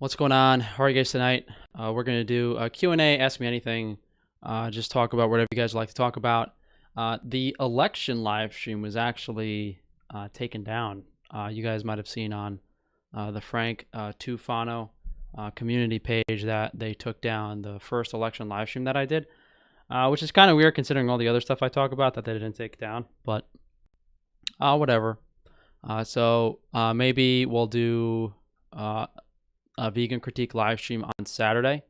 What's going on? How are you guys tonight? We're going to do a Q&A, ask me anything, just talk about whatever you guys like to talk about. The election live stream was actually taken down. You guys might have seen on the Frank Tufano community page that they took down the first election live stream that I did, which is kind of weird considering all the other stuff I talk about that they didn't take down, but whatever. So maybe we'll do a vegan critique live stream on Saturday,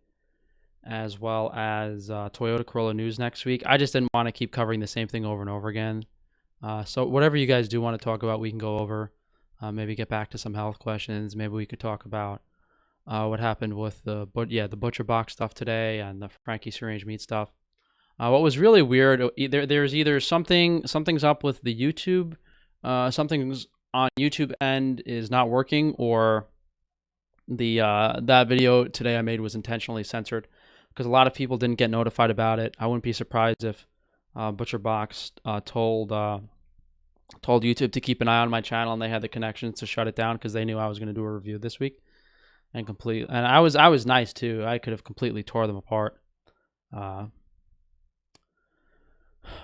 as well as Toyota Corolla news next week. I just didn't want to keep covering the same thing over and over again. So whatever you guys do want to talk about, we can go over. Maybe get back to some health questions. Maybe we could talk about what happened with the butcher box stuff today and the Frankie's Free-Range Meat stuff. What was really weird, there's either something's up with the YouTube, something's on YouTube end is not working, or the that video today I made was intentionally censored because a lot of people didn't get notified about it. I wouldn't be surprised if ButcherBox told YouTube to keep an eye on my channel, and they had the connections to shut it down because they knew I was going to do a review this week and complete. And I was nice too. I could have completely tore them apart. Why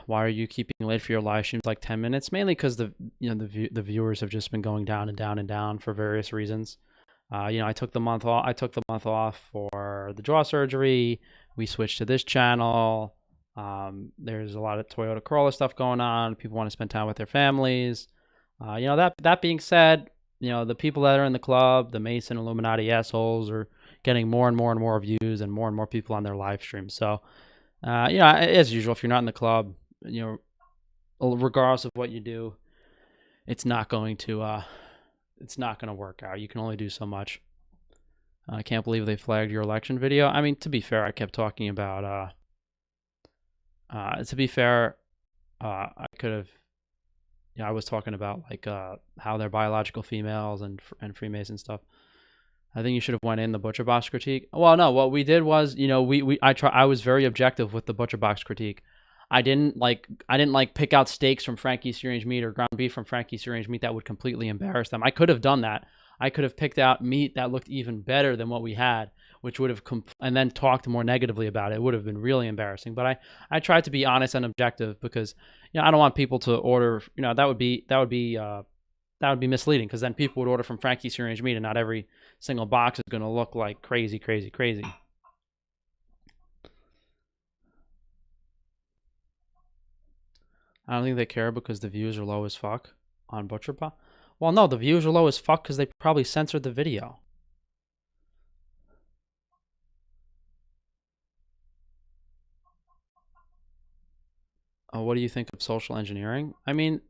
are you keeping late for your live streams like 10 minutes? Mainly because the viewers have just been going down and down and down for various reasons. I took the month off. I took the month off for the jaw surgery. We switched to this channel. There's a lot of Toyota Corolla stuff going on. People want to spend time with their families. That being said, the people that are in the club, the Mason Illuminati assholes, are getting more and more views and more people on their live stream. So, as usual, if you're not in the club, regardless of what you do, it's not going to work out. You can only do so much. I can't believe they flagged your election video. I mean, to be fair, I kept talking about, I could have, I was talking about like how they're biological females and Freemason stuff. I think you should have went in the Butcher Box critique. Well, no, what we did was, I was very objective with the Butcher Box critique. I didn't pick out steaks from Frankie's Free-Range Meat or ground beef from Frankie's Free-Range Meat that would completely embarrass them. I could have done that. I could have picked out meat that looked even better than what we had, which would have and then talked more negatively about it. It would have been really embarrassing. But I tried to be honest and objective because I don't want people to order. That would be misleading, because then people would order from Frankie's Free-Range Meat and not every single box is going to look like crazy. I don't think they care because the views are low as fuck on ButcherBox. Well, no, the views are low as fuck because they probably censored the video. What do you think of social engineering? I mean,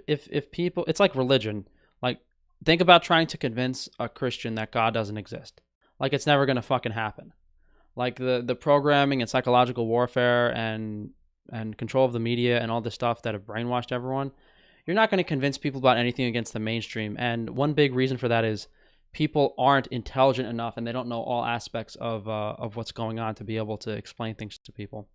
if people, it's like religion. Like, think about trying to convince a Christian that God doesn't exist. Like, it's never gonna fucking happen. Like the programming and psychological warfare and control of the media and all this stuff that have brainwashed everyone, you're not going to convince people about anything against the mainstream. And one big reason for that is people aren't intelligent enough and they don't know all aspects of what's going on to be able to explain things to people.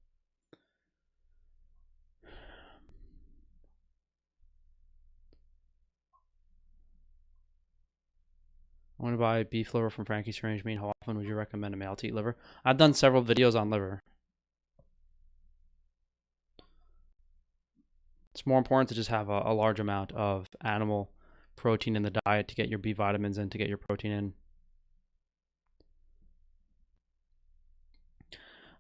I want to buy beef liver from Frankie's Free-Range Meat. How often would you recommend a male to eat liver? I've done several videos on liver. It's more important to just have a large amount of animal protein in the diet to get your B vitamins in, to get your protein in.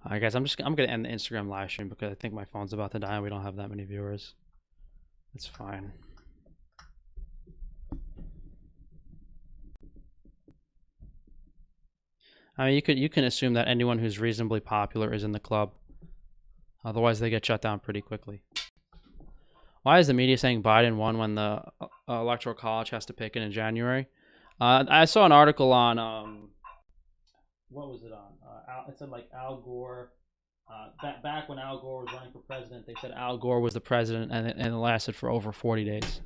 All right, guys, I'm gonna end the Instagram live stream because I think my phone's about to die and we don't have that many viewers. It's fine. I mean, you can assume that anyone who's reasonably popular is in the club. Otherwise, they get shut down pretty quickly. Why is the media saying Biden won when the Electoral College has to pick it in January? I saw an article on, what was it on? It said like Al Gore. Back when Al Gore was running for president, they said Al Gore was the president, and it lasted for over 40 days.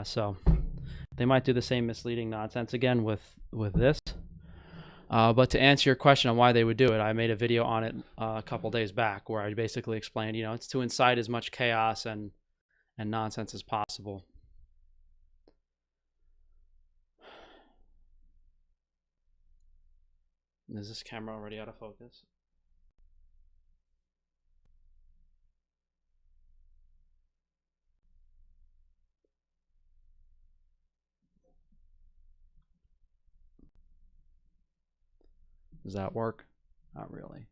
So they might do the same misleading nonsense again with this. But to answer your question on why they would do it, I made a video on it a couple days back where I basically explained, it's to incite as much chaos and nonsense as possible. Is this camera already out of focus? Does that work? Not really.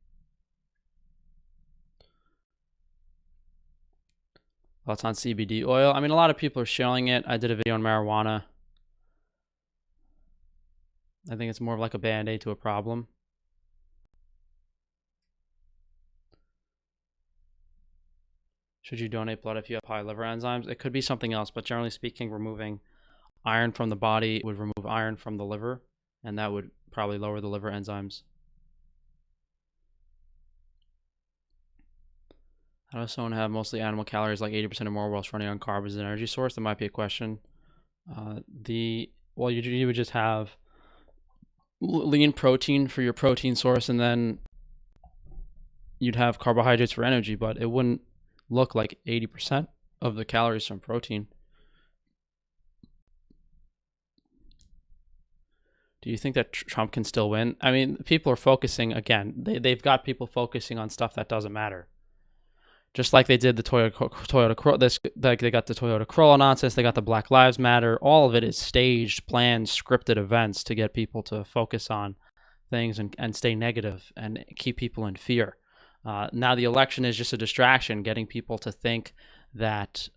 Thoughts on CBD oil? I mean, a lot of people are showing it. I did a video on marijuana. I think it's more of like a band-aid to a problem. Should you donate blood if you have high liver enzymes? It could be something else, but generally speaking, removing iron from the body would remove iron from the liver, and that would probably lower the liver enzymes. How does someone have mostly animal calories, like 80% or more, whilst running on carbs as an energy source? That might be a question. Well, you would just have lean protein for your protein source, and then you'd have carbohydrates for energy, but it wouldn't look like 80% of the calories from protein. Do you think that Trump can still win? I mean, people are focusing, again, they've got people focusing on stuff that doesn't matter. Just like they did the Toyota they got the Toyota Corolla nonsense, they got the Black Lives Matter. All of it is staged, planned, scripted events to get people to focus on things and stay negative and keep people in fear. Now the election is just a distraction, getting people to think that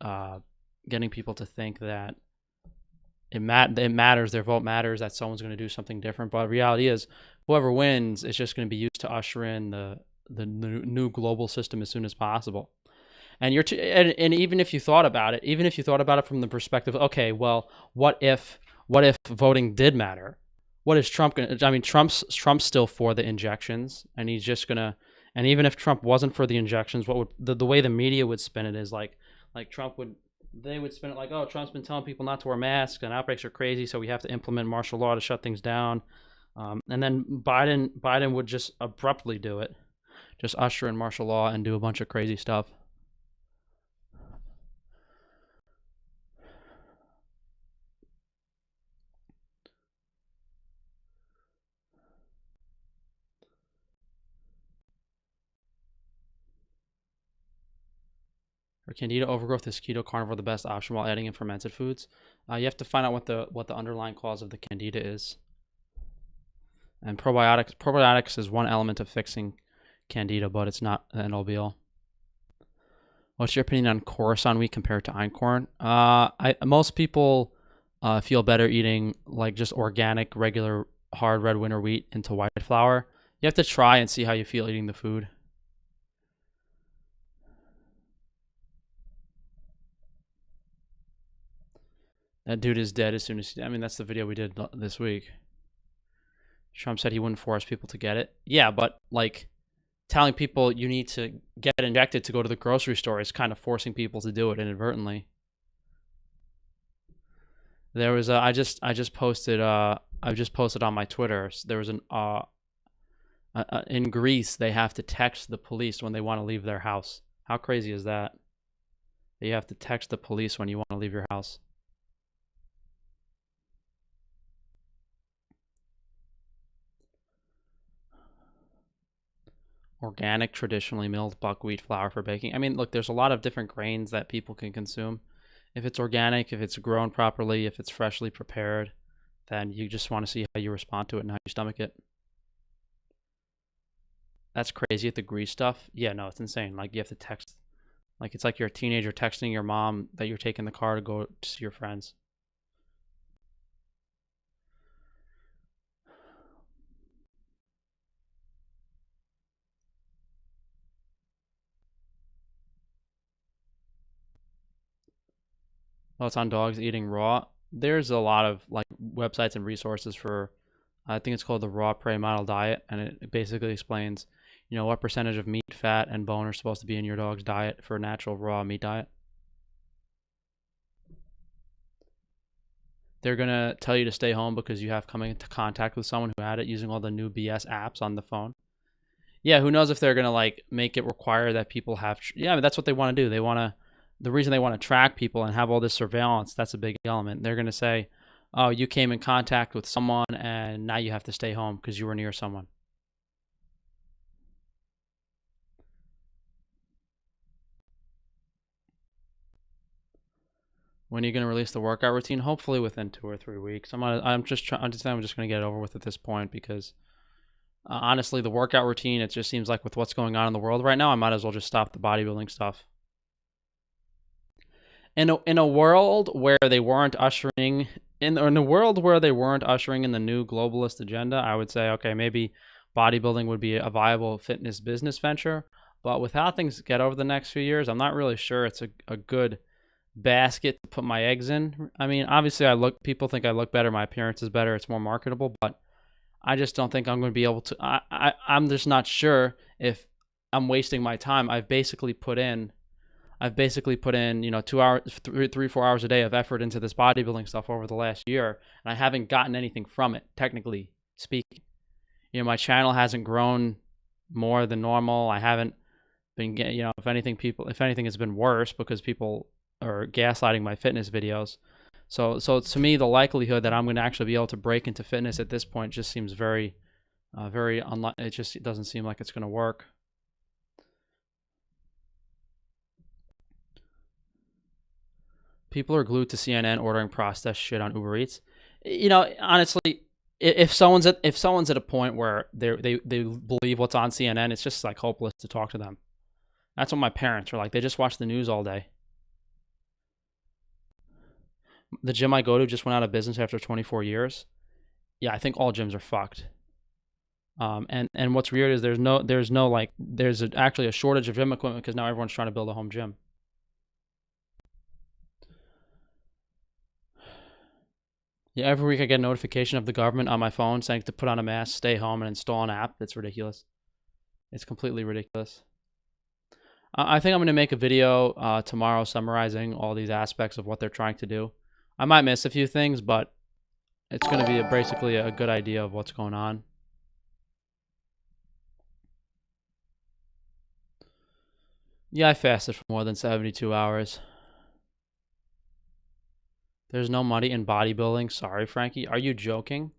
it matters, their vote matters, that someone's going to do something different. But the reality is, whoever wins is just going to be used to usher in the new global system as soon as possible. And and even if you thought about it, from the perspective, okay, well, what if voting did matter? What is Trump going to? I mean, Trump's still for the injections, and he's just gonna. And even if Trump wasn't for the injections, what would the way the media would spin it is like Trump would. They would spin it like, oh, Trump's been telling people not to wear masks and outbreaks are crazy, so we have to implement martial law to shut things down. And then Biden would just abruptly do it, just usher in martial law and do a bunch of crazy stuff. For candida overgrowth, is keto carnivore the best option while adding in fermented foods? You have to find out what the underlying cause of the candida is. And probiotics is one element of fixing candida, but it's not an end all be all. What's your opinion on Coruscant wheat compared to einkorn? Most people feel better eating like just organic, regular, hard red winter wheat into white flour. You have to try and see how you feel eating the food. That dude is dead as soon as... I mean, that's the video we did this week. Trump said he wouldn't force people to get it. Yeah, but like telling people you need to get injected to go to the grocery store is kind of forcing people to do it inadvertently. There was I just posted on my Twitter. There was in Greece they have to text the police when they want to leave their house. How crazy is that? You have to text the police when you want to leave your house. Organic, traditionally milled buckwheat flour for baking. I mean, look, there's a lot of different grains that people can consume. If it's organic, if it's grown properly, if it's freshly prepared, then you just want to see how you respond to it and how you stomach it. That's crazy at the grease stuff. Yeah, no, it's insane. Like you have to text, like it's like you're a teenager texting your mom that you're taking the car to go to see your friends. Oh, it's on dogs eating raw. There's a lot of like websites and resources for, I think it's called the Raw Prey Model Diet, and it basically explains, what percentage of meat, fat, and bone are supposed to be in your dog's diet for a natural raw meat diet. They're gonna tell you to stay home because you have come into contact with someone who had it using all the new BS apps on the phone. Yeah, who knows if they're gonna like make it require that people have. Yeah, I mean, that's what they want to do. They want to. The reason they want to track people and have all this surveillance, that's a big element. They're gonna say, "Oh, you came in contact with someone, and now you have to stay home because you were near someone." When are you going to release the workout routine? Hopefully within 2 or 3 weeks. I'm just going to get it over with at this point because honestly, the workout routine, it just seems like with what's going on in the world right now, I might as well just stop the bodybuilding stuff. In a world where they weren't ushering in a world where they weren't ushering in the new globalist agenda, I would say, okay, maybe bodybuilding would be a viable fitness business venture. But with how things get over the next few years, I'm not really sure it's a good basket to put my eggs in. I mean, obviously, people think I look better, my appearance is better, it's more marketable, but I just don't think I'm going to be able to. I'm just not sure if I'm wasting my time. I've basically put in, 2 hours, 4 hours a day of effort into this bodybuilding stuff over the last year, and I haven't gotten anything from it, technically speaking. My channel hasn't grown more than normal. I haven't been getting, if anything, it's been worse because people are gaslighting my fitness videos. So to me, the likelihood that I'm going to actually be able to break into fitness at this point just seems very unlikely. It doesn't seem like it's going to work. People are glued to CNN ordering processed shit on Uber Eats. Honestly, if someone's at a point where they believe what's on CNN, it's just like hopeless to talk to them. That's what my parents are like. They just watch the news all day. The gym I go to just went out of business after 24 years. Yeah, I think all gyms are fucked. And what's weird is there's actually a shortage of gym equipment because now everyone's trying to build a home gym. Yeah, every week I get a notification of the government on my phone saying to put on a mask, stay home, and install an app. It's ridiculous. It's completely ridiculous. I think I'm going to make a video tomorrow summarizing all these aspects of what they're trying to do. I might miss a few things, but it's going to be basically a good idea of what's going on. Yeah, I fasted for more than 72 hours. There's no money in bodybuilding. Sorry, Frankie. Are you joking?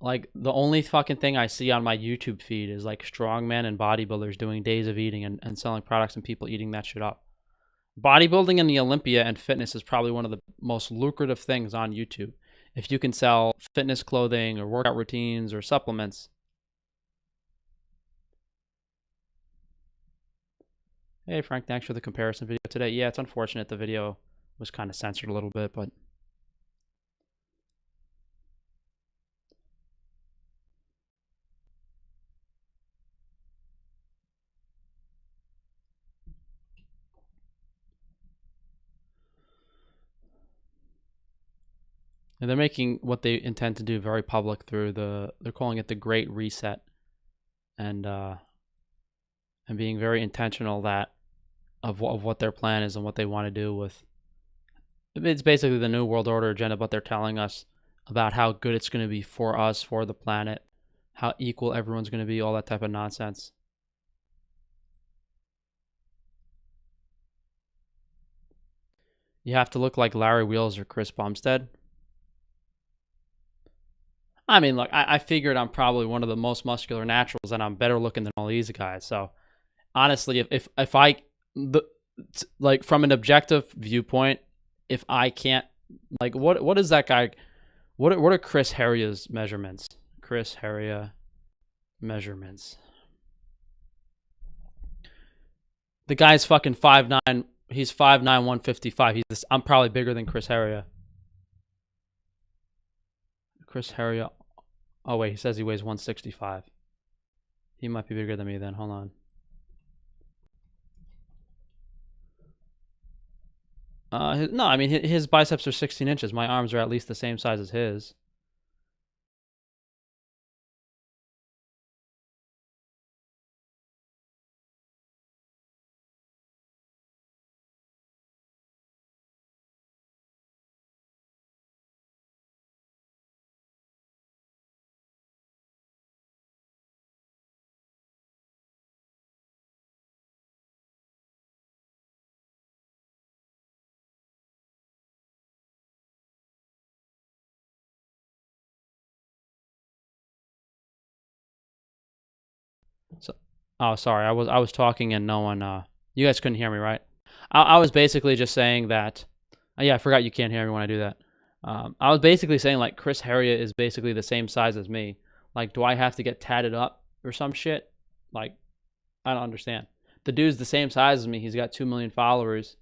Like, the only fucking thing I see on my YouTube feed is like strongmen and bodybuilders doing days of eating and selling products and people eating that shit up. Bodybuilding and the Olympia and fitness is probably one of the most lucrative things on YouTube. If you can sell fitness clothing or workout routines or supplements. Hey, Frank, thanks for the comparison video today. Yeah, it's unfortunate the video was kind of censored a little bit, but and they're making what they intend to do very public through they're calling it the Great Reset, and being very intentional of what their plan is and what they want to do with. It's basically the New World Order agenda, but they're telling us about how good it's going to be for us, for the planet, how equal everyone's going to be, all that type of nonsense. You have to look like Larry Wheels or Chris Bumstead. I mean, look, I figured I'm probably one of the most muscular naturals, and I'm better looking than all these guys. So, honestly, like from an objective viewpoint, if I can't, like, what is that guy? What are Chris Heria's measurements? Chris Heria measurements. The guy's fucking 5'9". He's 5'9", 155. I'm probably bigger than Chris Heria. Chris Heria. Oh wait, he says he weighs 165. He might be bigger than me then. Hold on. No, I mean his biceps are 16 inches. My arms are at least the same size as his. So, oh, sorry, I was talking and no one. You guys couldn't hear me, right? I was basically just saying that Yeah, I forgot you can't hear me when I do that. I was basically saying like Chris Heria is basically the same size as me. Like, do I have to get tatted up or some shit? Like, I don't understand. The dude's the same size as me. He's got 2 million followers.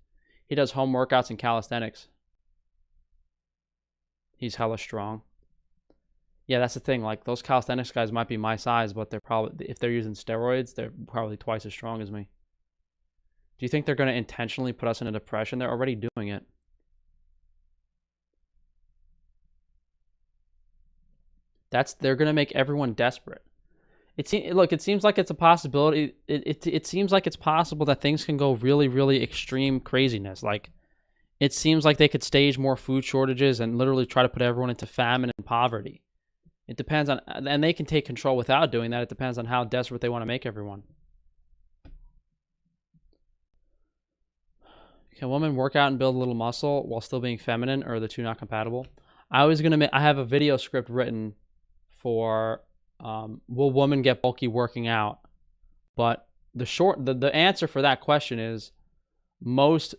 He does home workouts and calisthenics. He's hella strong. Yeah, that's the thing. Like, those calisthenics guys might be my size, but they're probably, if they're using steroids, they're probably twice as strong as me. Do you think they're going to intentionally put us in a depression? They're already doing it. They're going to make everyone desperate. Look, it seems like it's a possibility. It seems like it's possible that things can go really, really extreme craziness. Like, it seems like they could stage more food shortages and literally try to put everyone into famine and poverty. It depends on, and they can take control without doing that. It depends on how desperate they want to make everyone. Can a woman work out and build a little muscle while still being feminine, or are the two not compatible? I have a video script written for will women get bulky working out? But the answer for that question is most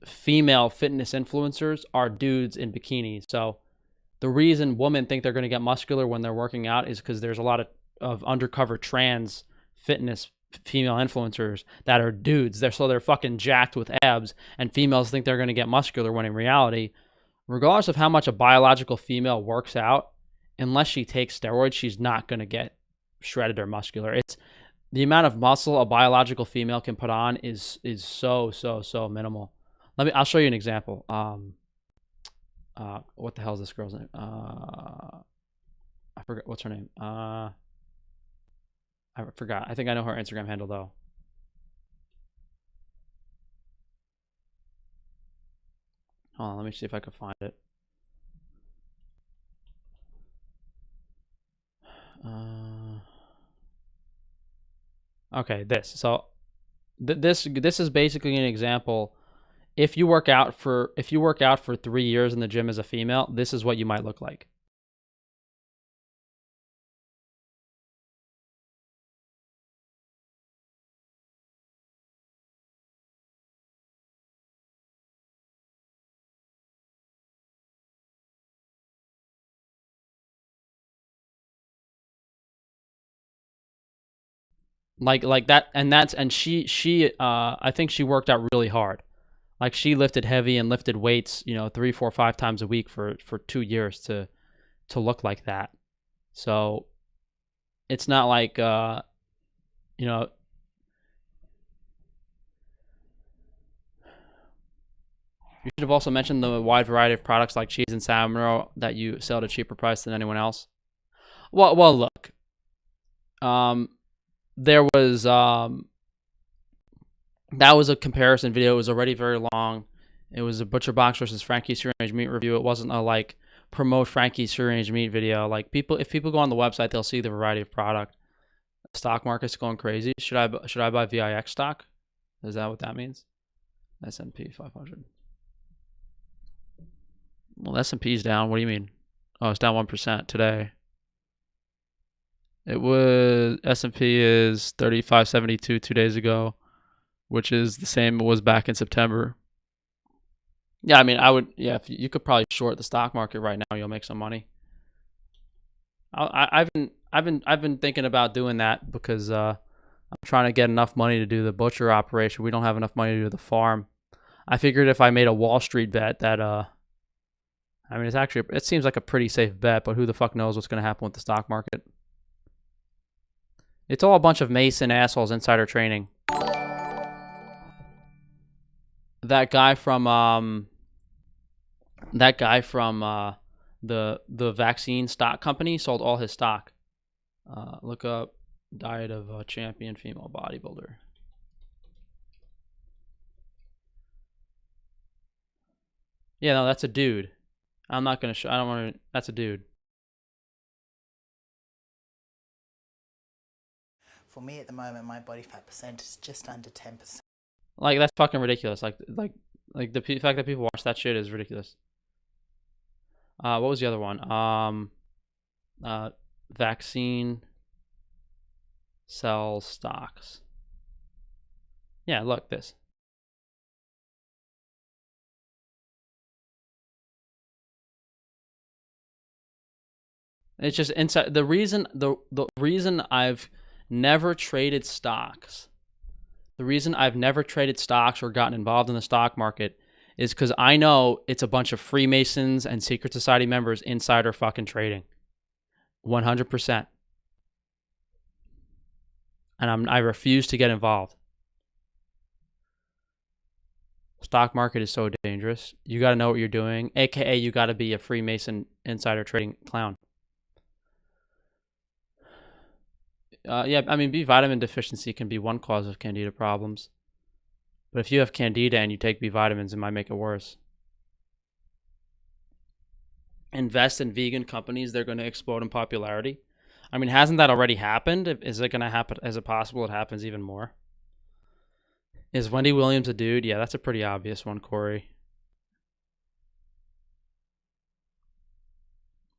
female fitness influencers are dudes in bikinis. So the reason women think they're going to get muscular when they're working out is because there's a lot of undercover trans fitness female influencers that are dudes. They're fucking jacked with abs, and females think they're going to get muscular when in reality, regardless of how much a biological female works out, unless she takes steroids, she's not going to get shredded or muscular. It's the amount of muscle a biological female can put on is so minimal. I'll show you an example. What the hell is this girl's name? I forgot what's her name. I forgot. I think I know her Instagram handle though. Hold on, let me see if I can find it. Okay, this. So this is basically an example. If you work out for 3 years in the gym as a female, this is what you might look like. Like that, and she I think she worked out really hard. Like, she lifted heavy and lifted weights, 3, 4, 5 times a week for 2 years to look like that. So it's not like you know you should have also mentioned the wide variety of products like cheese and salmon roe that you sell at a cheaper price than anyone else. Well, look, there was that was a comparison video. It was already very long. It was a Butcher Box versus Frankie's Free Range Meat review. It wasn't a like promote Frankie's Free Range Meat video. Like, if people go on the website, they'll see the variety of product. The stock market's going crazy. Should I buy VIX stock? Is that what that means? S&P 500. Well, S&P's down. What do you mean? Oh, it's down 1% today. It was S&P is 35.72 2 days ago, which is the same it was back in September. Yeah, I mean, if you could probably short the stock market right now, you'll make some money. I've been thinking about doing that because I'm trying to get enough money to do the butcher operation. We don't have enough money to do the farm. I figured if I made a Wall Street bet that I mean, it seems like a pretty safe bet, but who the fuck knows what's going to happen with the stock market? It's all a bunch of Mason assholes insider trading. That guy from the vaccine stock company sold all his stock. Look up diet of a champion female bodybuilder. Yeah, no, that's a dude. I'm not gonna show. I don't want to. That's a dude. For me at the moment, my body fat percent is just under 10%. Like, that's fucking ridiculous. Like the fact that people watch that shit is ridiculous. What was the other one? Vaccine sells stocks. Yeah, look this. It's just inside. The reason I've never traded stocks, the reason I've never traded stocks or gotten involved in the stock market is because I know it's a bunch of Freemasons and secret society members insider fucking trading. 100%. And I refuse to get involved. Stock market is so dangerous. You got to know what you're doing, aka you got to be a Freemason insider trading clown. Yeah, I mean, B vitamin deficiency can be one cause of candida problems. But if you have candida and you take B vitamins, it might make it worse. Invest in vegan companies, they're going to explode in popularity. I mean, hasn't that already happened? Is it going to happen? Is it possible it happens even more? Is Wendy Williams a dude? Yeah, that's a pretty obvious one, Corey.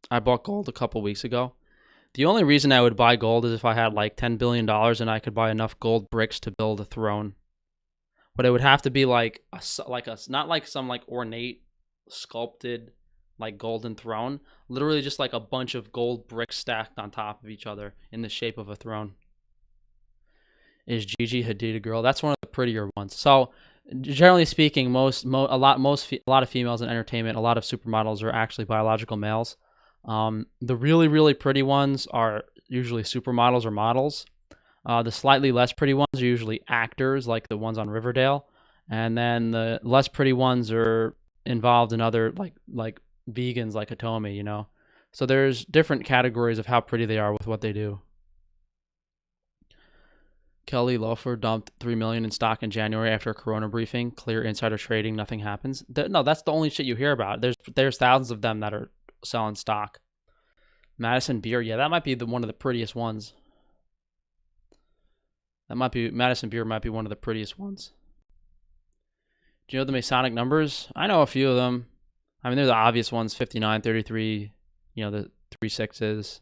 I bought gold a couple weeks ago. The only reason I would buy gold is if I had like $10 billion and I could buy enough gold bricks to build a throne. But it would have to be like a not like some like ornate sculpted like golden throne. Literally just like a bunch of gold bricks stacked on top of each other in the shape of a throne. Is Gigi Hadid a girl? That's one of the prettier ones. So generally speaking, a lot of females in entertainment, a lot of supermodels are actually biological males. The really pretty ones are usually supermodels or models. The slightly less pretty ones are usually actors, like the ones on Riverdale, and then the less pretty ones are involved in other like vegans, like Hitomi, you know. So there's different categories of how pretty they are with what they do. Kelly Loeffler dumped $3 million in stock in January after a Corona briefing. Clear insider trading, nothing happens. No, that's the only shit you hear about. There's thousands of them that are selling stock. Madison Beer, yeah, that might be one of the prettiest ones. Madison Beer might be one of the prettiest ones. Do you know the Masonic numbers? I know a few of them. I mean, they're the obvious ones: 59, 33. You know, the 3 6s.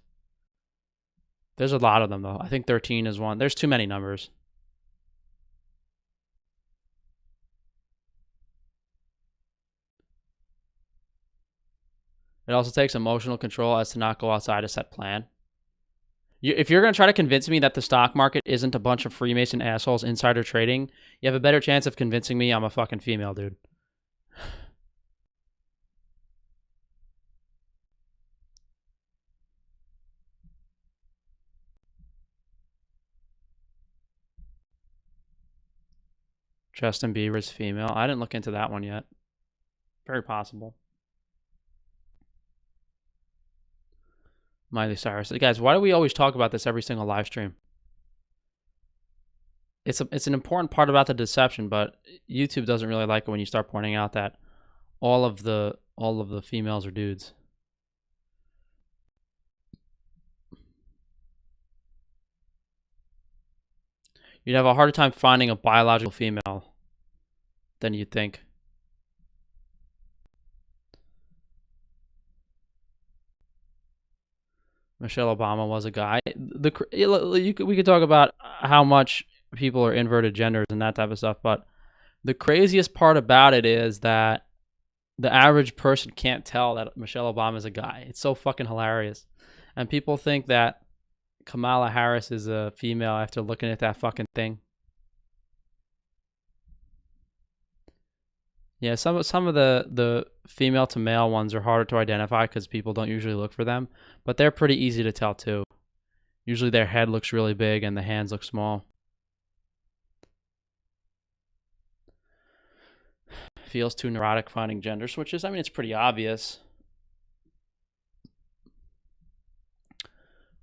There's a lot of them though. I think 13 is one. There's too many numbers. It also takes emotional control as to not go outside a set plan. If you're going to try to convince me that the stock market isn't a bunch of Freemason assholes insider trading, you have a better chance of convincing me I'm a fucking female, dude. Justin Bieber's female. I didn't look into that one yet. Very possible. Miley Cyrus. Guys, why do we always talk about this every single live stream? It's an important part about the deception, but YouTube doesn't really like it when you start pointing out that all of the females are dudes. You'd have a harder time finding a biological female than you'd think. Michelle Obama was a guy. We could talk about how much people are inverted genders and that type of stuff, but the craziest part about it is that the average person can't tell that Michelle Obama is a guy. It's so fucking hilarious. And people think that Kamala Harris is a female after looking at that fucking thing. Yeah, some of the female to male ones are harder to identify because people don't usually look for them, but they're pretty easy to tell too. Usually their head looks really big and the hands look small. Feels too neurotic finding gender switches. I mean, it's pretty obvious.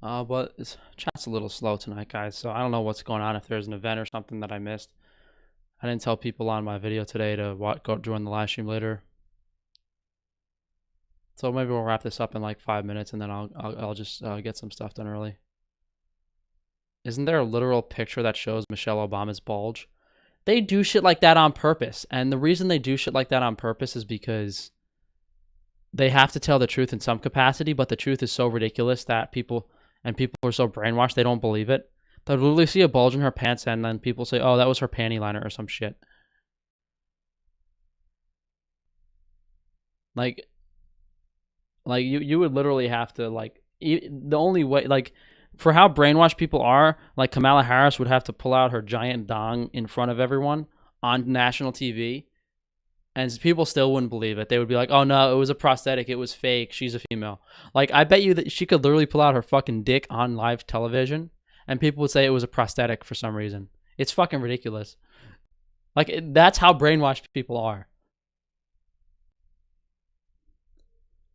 But chat's a little slow tonight, guys, so I don't know what's going on, if there's an event or something that I missed. I didn't tell people on my video today to go join the live stream later. So maybe we'll wrap this up in like 5 minutes and then I'll just get some stuff done early. Isn't there a literal picture that shows Michelle Obama's bulge? They do shit like that on purpose. And the reason they do shit like that on purpose is because they have to tell the truth in some capacity, but the truth is so ridiculous that people are so brainwashed they don't believe it. They'll literally see a bulge in her pants and then people say, oh, that was her panty liner or some shit. Like you would literally have to like the only way, like, for how brainwashed people are, like Kamala Harris would have to pull out her giant dong in front of everyone on national TV, and people still wouldn't believe it. They would be like, "Oh no, it was a prosthetic. It was fake. She's a female." Like, I bet you that she could literally pull out her fucking dick on live television, and people would say it was a prosthetic for some reason. It's fucking ridiculous. Like, that's how brainwashed people are.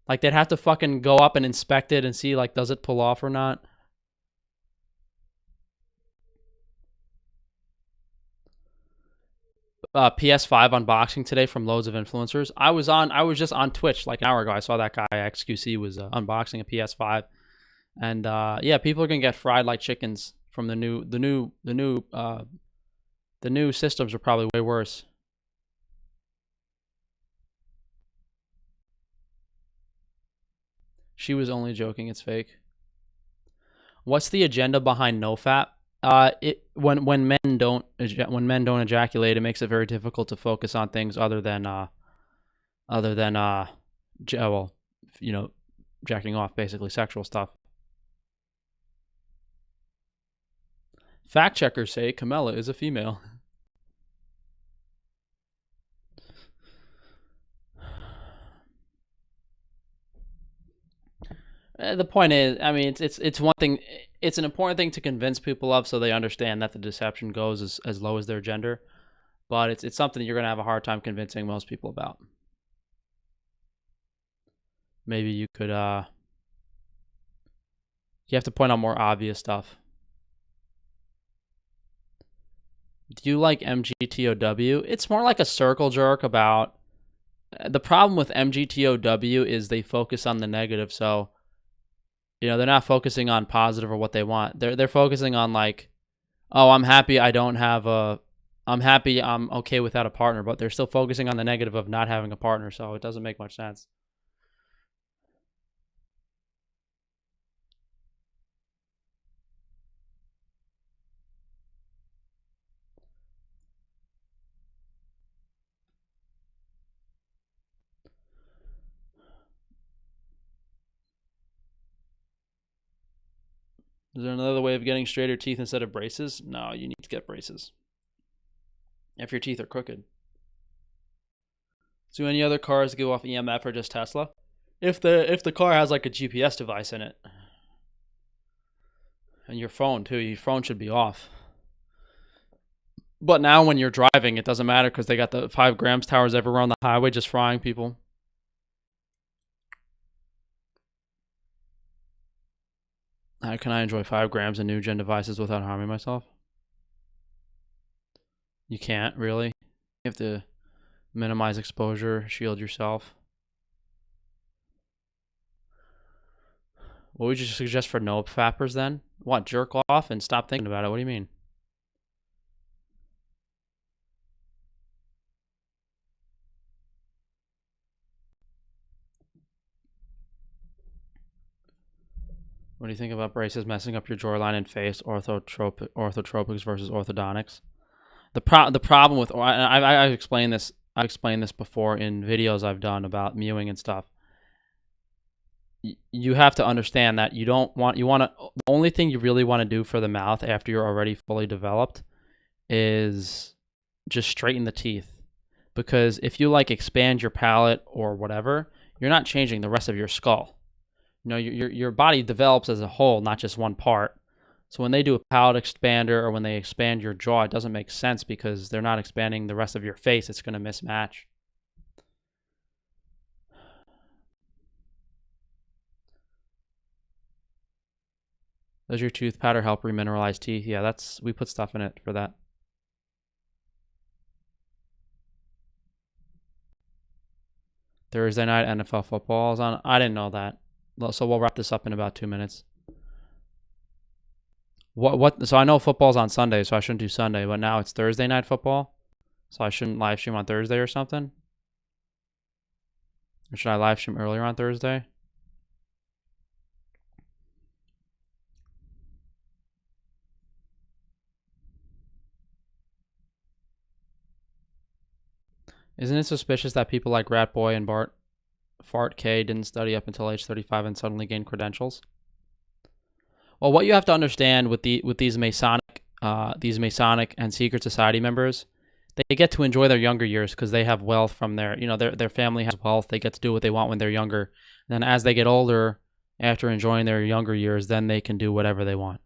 Like, they'd have to fucking go up and inspect it and see, like, does it pull off or not? PS5 unboxing today from loads of influencers. I was just on Twitch like an hour ago. I saw that guy XQC was unboxing a PS5, and yeah, people are gonna get fried like chickens from the new systems are probably way worse. She was only joking. It's fake. What's the agenda behind NoFap? When men don't ejaculate, it makes it very difficult to focus on things other than well, you know, jacking off, basically sexual stuff. Fact checkers say Kamala is a female. The point is, I mean, it's one thing. It's an important thing to convince people of, so they understand that the deception goes as low as their gender. But it's something you're gonna have a hard time convincing most people about. Maybe you could you have to point out more obvious stuff. Do you like MGTOW? It's more like a circle jerk about. The problem with MGTOW is they focus on the negative, so they're not focusing on positive or what they want. They're focusing on, like, oh, I'm happy I'm happy I'm okay without a partner, but they're still focusing on the negative of not having a partner, so it doesn't make much sense. Is there another way of getting straighter teeth instead of braces? No, you need to get braces if your teeth are crooked. Do any other cars give off EMF or just Tesla? If the car has like a GPS device in it, and your phone too, your phone should be off. But now when you're driving, it doesn't matter because they got the 5 grams towers everywhere on the highway just frying people. How can I enjoy 5 grams of new gen devices without harming myself? You can't, really. You have to minimize exposure, shield yourself. What would you suggest for no fappers then? What, jerk off and stop thinking about it? What do you mean? What do you think about braces messing up your jawline and face? Orthotropics versus orthodontics. The problem with I've explained this. I've explained this before in videos I've done about mewing and stuff. You have to understand that the only thing you really want to do for the mouth after you're already fully developed is just straighten the teeth. Because if you like expand your palate or whatever, you're not changing the rest of your skull. Your body develops as a whole, not just one part. So when they do a palate expander or when they expand your jaw, it doesn't make sense because they're not expanding the rest of your face. It's going to mismatch. Does your tooth powder help remineralize teeth? Yeah, we put stuff in it for that. Thursday night NFL football is on. I didn't know that. So we'll wrap this up in about 2 minutes. So I know football's on Sunday, so I shouldn't do Sunday, but now it's Thursday night football, so I shouldn't live stream on Thursday or something? Or should I live stream earlier on Thursday? Isn't it suspicious that people like Rat Boy and Fart K didn't study up until age 35 and suddenly gained credentials? Well, what you have to understand with these Masonic and secret society members, they get to enjoy their younger years because they have wealth from their family has wealth. They get to do what they want when they're younger. And then as they get older, after enjoying their younger years, then they can do whatever they want.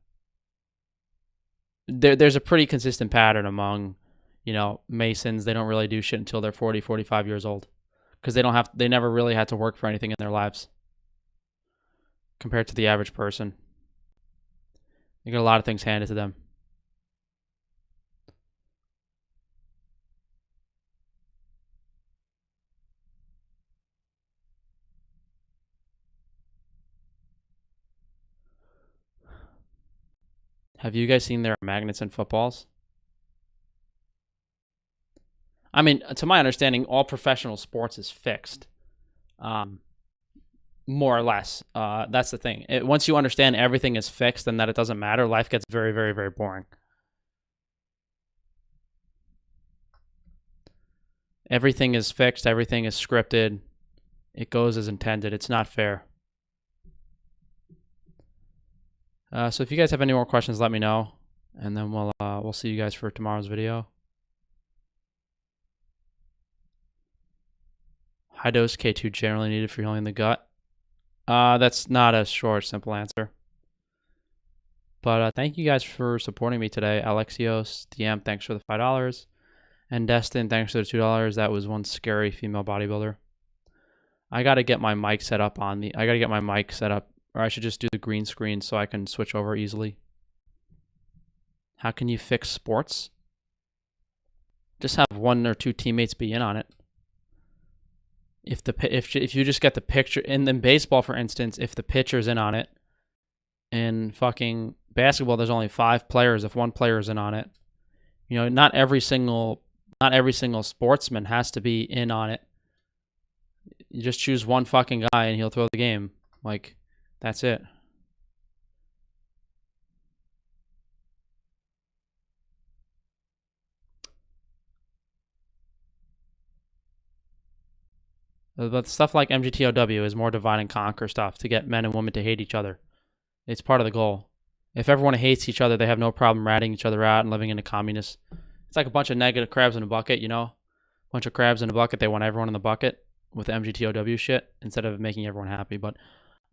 There's a pretty consistent pattern among, Masons. They don't really do shit until they're 40, 45 years old because they never really had to work for anything in their lives compared to the average person. They get a lot of things handed to them. Have you guys seen their magnets in footballs? I mean, to my understanding, all professional sports is fixed, more or less. That's the thing. Once you understand everything is fixed and that it doesn't matter, life gets very, very, very boring. Everything is fixed. Everything is scripted. It goes as intended. It's not fair. So if you guys have any more questions, let me know, and then we'll see you guys for tomorrow's video. High dose K2 generally needed for healing the gut. That's not a short, simple answer. But thank you guys for supporting me today. Alexios, DM, thanks for the $5. And Destin, thanks for the $2. That was one scary female bodybuilder. I got to get my mic set up or I should just do the green screen so I can switch over easily. How can you fix sports? Just have one or two teammates be in on it. If you just get the picture in baseball, for instance, if the pitcher's in on it, in fucking basketball, there's only 5 players. If one player is in on it, not every single sportsman has to be in on it. You just choose one fucking guy and he'll throw the game. Like, that's it. But stuff like MGTOW is more divide and conquer stuff to get men and women to hate each other. It's part of the goal. If everyone hates each other, they have no problem ratting each other out and living in a communist. It's like a bunch of negative crabs in a bucket, A bunch of crabs in a bucket. They want everyone in the bucket with the MGTOW shit instead of making everyone happy. But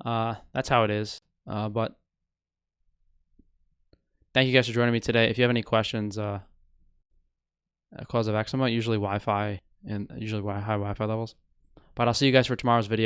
that's how it is. But thank you guys for joining me today. If you have any questions, cause of eczema, usually Wi-Fi and usually high Wi-Fi levels. But I'll see you guys for tomorrow's video.